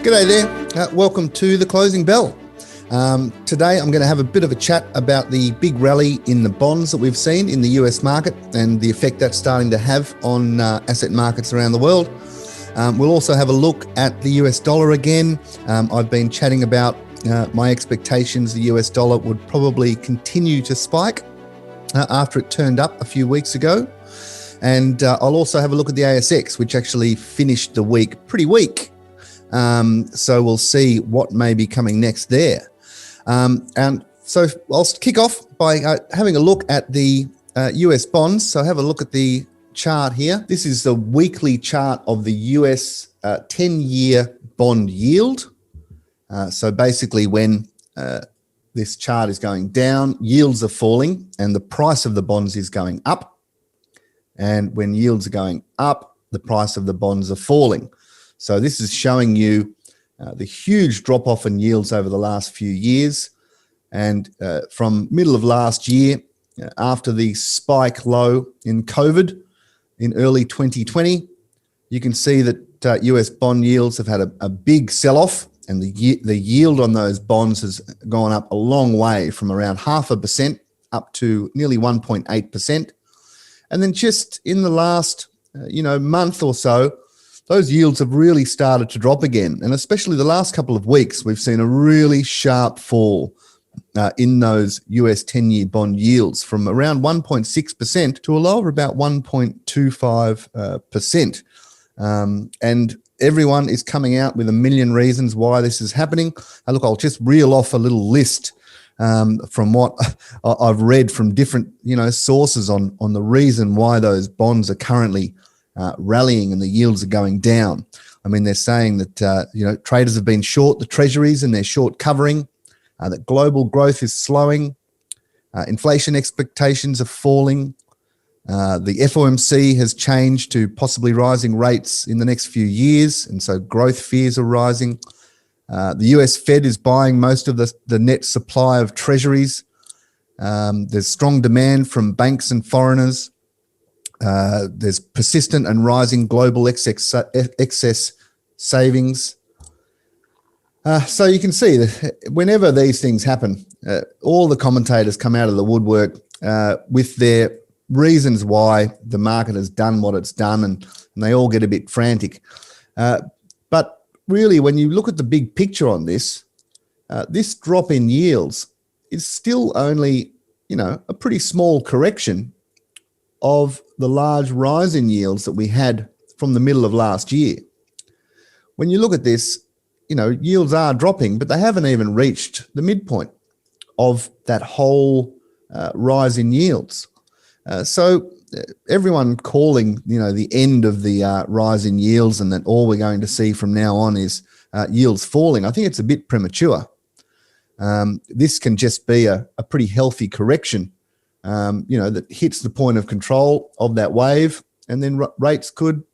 G'day there. Welcome to the Closing Bell. Today I'm going to have a bit of a chat about the big rally in the bonds that we've seen in the US market and the effect that's starting to have on asset markets around the world. We'll also have a look at the US dollar again. I've been chatting about my expectations the US dollar would probably continue to spike after it turned up a few weeks ago. And I'll also have a look at the ASX, which actually finished the week pretty weak. So we'll see what may be coming next there. And so I'll kick off by having a look at the US bonds. So have a look at the chart here. This is the weekly chart of the US 10-year bond yield. So basically when this chart is going down, yields are falling and the price of the bonds is going up. And when yields are going up, the price of the bonds are falling. So this is showing you the huge drop-off in yields over the last few years. And from middle of last year, after the spike low in COVID in early 2020, you can see that US bond yields have had a big sell-off, and the yield on those bonds has gone up a long way from around 0.5% up to nearly 1.8%. And then just in the last month or so, those yields have really started to drop again. And especially the last couple of weeks, we've seen a really sharp fall in those US 10-year bond yields from around 1.6% to a low of about 1.25%. And everyone is coming out with a million reasons why this is happening. Look, I'll just reel off a little list from what I've read from different sources on the reason why those bonds are currently rallying and the yields are going down. I mean, they're saying that traders have been short the treasuries and they're short covering, that global growth is slowing, inflation expectations are falling, the FOMC has changed to possibly rising rates in the next few years, and so growth fears are rising. The US Fed is buying most of the net supply of treasuries. There's strong demand from banks and foreigners. There's persistent and rising global excess savings. So you can see that whenever these things happen, all the commentators come out of the woodwork with their reasons why the market has done what it's done, and they all get a bit frantic. But really, when you look at the big picture on this, this drop in yields is still only, a pretty small correction of the large rise in yields that we had from the middle of last year. When you look at this, yields are dropping, but they haven't even reached the midpoint of that whole rise in yields. So everyone calling, the end of the rise in yields and that all we're going to see from now on is yields falling, I think it's a bit premature. This can just be a pretty healthy correction, that hits the point of control of that wave, and then rates could,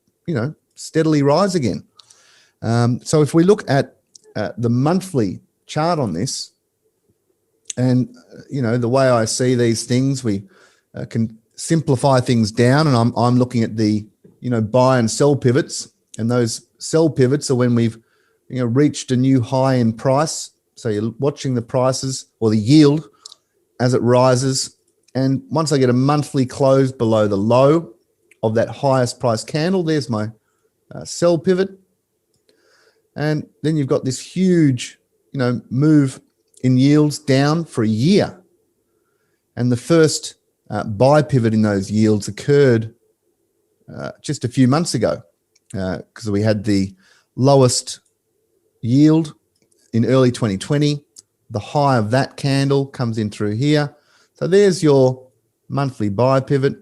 steadily rise again. So if we look at the monthly chart on this, and, the way I see these things, we can simplify things down, and I'm looking at the, buy and sell pivots, and those sell pivots are when we've, reached a new high in price. So you're watching the prices or the yield as it rises. And once I get a monthly close below the low of that highest price candle, there's my sell pivot. And then you've got this huge, move in yields down for a year. And the first buy pivot in those yields occurred just a few months ago, because we had the lowest yield in early 2020. The high of that candle comes in through here. So there's your monthly buy pivot.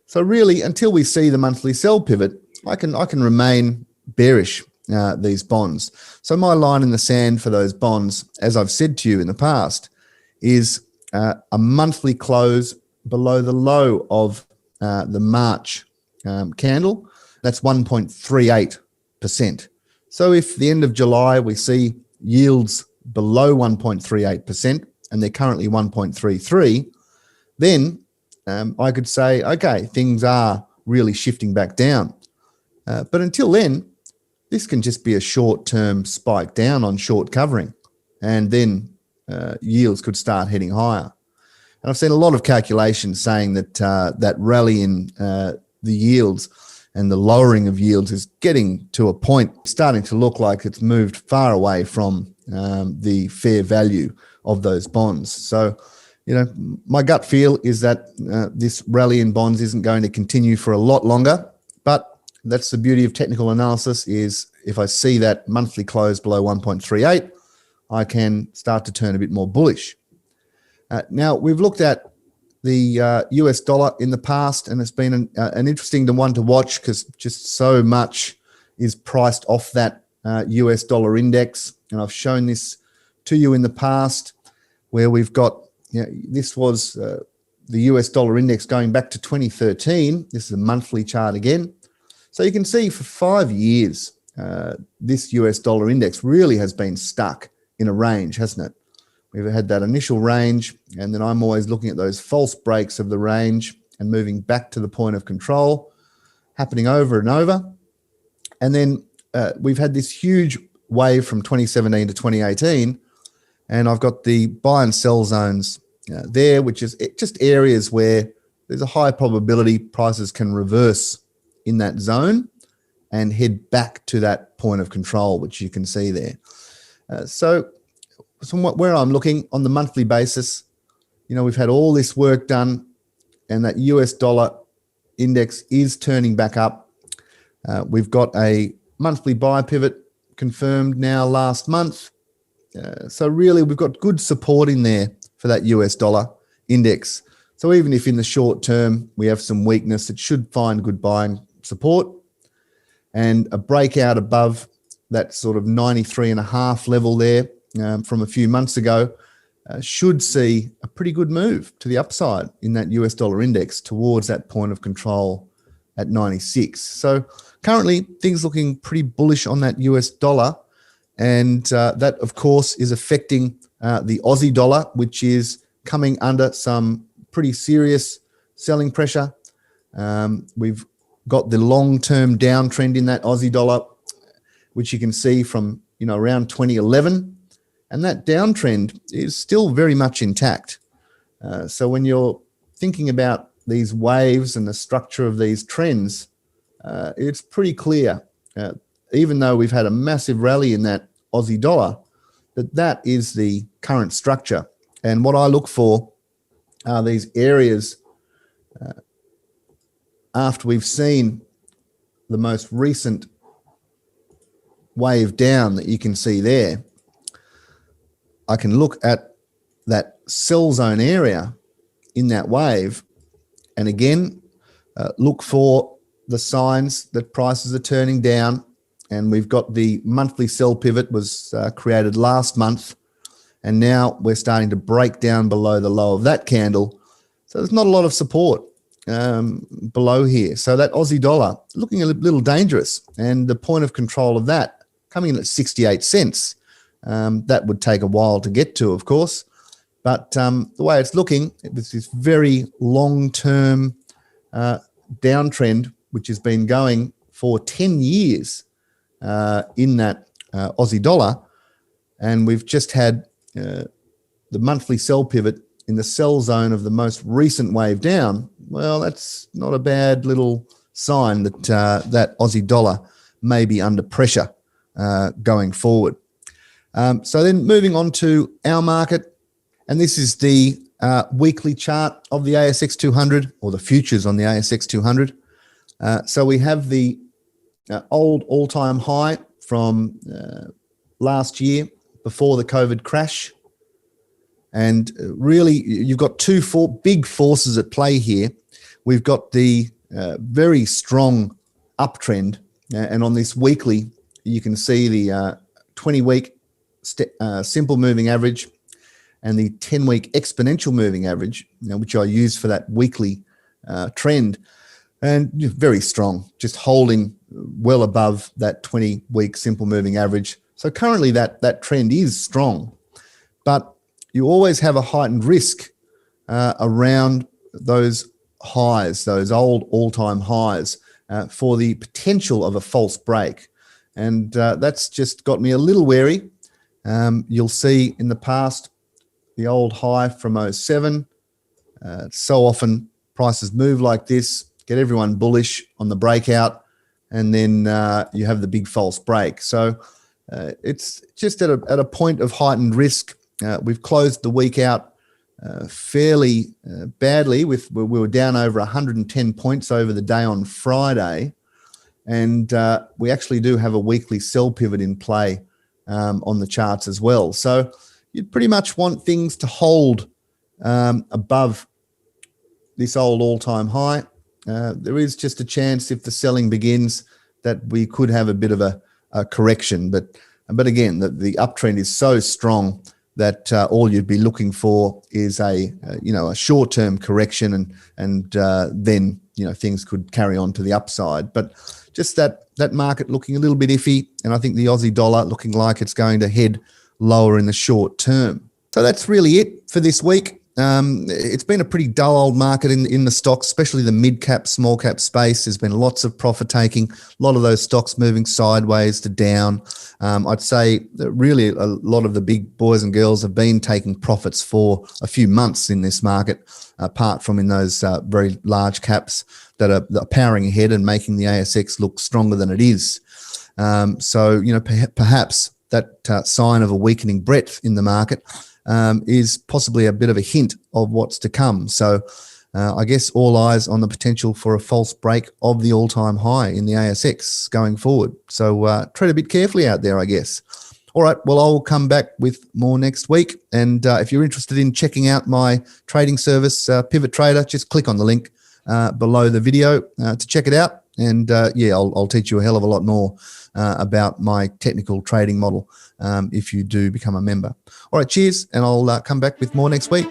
So really, until we see the monthly sell pivot, I can remain bearish these bonds. So my line in the sand for those bonds, as I've said to you in the past, is a monthly close below the low of the March candle. That's 1.38%. So if the end of July we see yields below 1.38%, and they're currently 1.33, then I could say, okay, things are really shifting back down. But until then, this can just be a short-term spike down on short covering, and then yields could start heading higher. And I've seen a lot of calculations saying that that rally in the yields and the lowering of yields is getting to a point starting to look like it's moved far away from the fair value of those bonds. So, my gut feel is that this rally in bonds isn't going to continue for a lot longer, but that's the beauty of technical analysis, is if I see that monthly close below 1.38, I can start to turn a bit more bullish. Now, we've looked at the US dollar in the past, and it's been an interesting one to watch because just so much is priced off that US dollar index. And I've shown this to you in the past, where we've got, this was the US dollar index going back to 2013. This is a monthly chart again. So you can see for 5 years, this US dollar index really has been stuck in a range, hasn't it? We've had that initial range, and then I'm always looking at those false breaks of the range and moving back to the point of control, happening over and over. And then we've had this huge wave from 2017 to 2018, and I've got the buy and sell zones there, which is just areas where there's a high probability prices can reverse in that zone and head back to that point of control, which you can see there. So where I'm looking on the monthly basis, we've had all this work done, and that US dollar index is turning back up. We've got a monthly buy pivot confirmed now last month. So really we've got good support in there for that US dollar index. So even if in the short term we have some weakness, it should find good buying support, and a breakout above that sort of 93.5 level there from a few months ago should see a pretty good move to the upside in that US dollar index towards that point of control at 96. So currently things looking pretty bullish on that US dollar, and that of course is affecting the Aussie dollar, which is coming under some pretty serious selling pressure. We've got the long-term downtrend in that Aussie dollar, which you can see from around 2011. And that downtrend is still very much intact. So when you're thinking about these waves and the structure of these trends, it's pretty clear, even though we've had a massive rally in that Aussie dollar, that is the current structure. And what I look for are these areas after we've seen the most recent wave down that you can see there. I can look at that sell zone area in that wave, and again, look for the signs that prices are turning down. And we've got the monthly sell pivot was created last month, and now we're starting to break down below the low of that candle. So there's not a lot of support below here. So that Aussie dollar looking a little dangerous, and the point of control of that coming in at 68 cents. That would take a while to get to, of course, but the way it's looking, it's this very long-term downtrend, which has been going for 10 years in that Aussie dollar, and we've just had the monthly sell pivot in the sell zone of the most recent wave down. Well, that's not a bad little sign that that Aussie dollar may be under pressure going forward. So then moving on to our market, and this is the weekly chart of the ASX 200, or the futures on the ASX 200. So we have the old all-time high from last year before the COVID crash. And really, you've got two big forces at play here. We've got the very strong uptrend, and on this weekly, you can see the 20-week simple moving average and the 10-week exponential moving average, which I use for that weekly trend, and very strong, just holding well above that 20-week simple moving average. So currently that trend is strong, but you always have a heightened risk around those highs, those old all-time highs, for the potential of a false break. And that's just got me a little wary. You'll see in the past, the old high from '07. So often prices move like this, get everyone bullish on the breakout, and then you have the big false break. So it's just at a point of heightened risk. We've closed the week out fairly badly. We were down over 110 points over the day on Friday, and we actually do have a weekly sell pivot in play on the charts as well. So you'd pretty much want things to hold above this old all-time high. There is just a chance if the selling begins that we could have a bit of a correction. But again, the uptrend is so strong that all you'd be looking for is a short-term correction, and then things could carry on to the upside. But just that market looking a little bit iffy, and I think the Aussie dollar looking like it's going to head lower in the short term. So that's really it for this week. It's been a pretty dull old market in the stocks, especially the mid-cap, small-cap space. There's been lots of profit taking, a lot of those stocks moving sideways to down. I'd say that really a lot of the big boys and girls have been taking profits for a few months in this market, apart from in those very large caps that are powering ahead and making the ASX look stronger than it is. So perhaps that sign of a weakening breadth in the market is possibly a bit of a hint of what's to come. So I guess all eyes on the potential for a false break of the all-time high in the ASX going forward. So tread a bit carefully out there, I guess. All right, well, I'll come back with more next week. And if you're interested in checking out my trading service, Pivot Trader, just click on the link below the video to check it out. And I'll teach you a hell of a lot more about my technical trading model if you do become a member. All right, cheers, and I'll come back with more next week.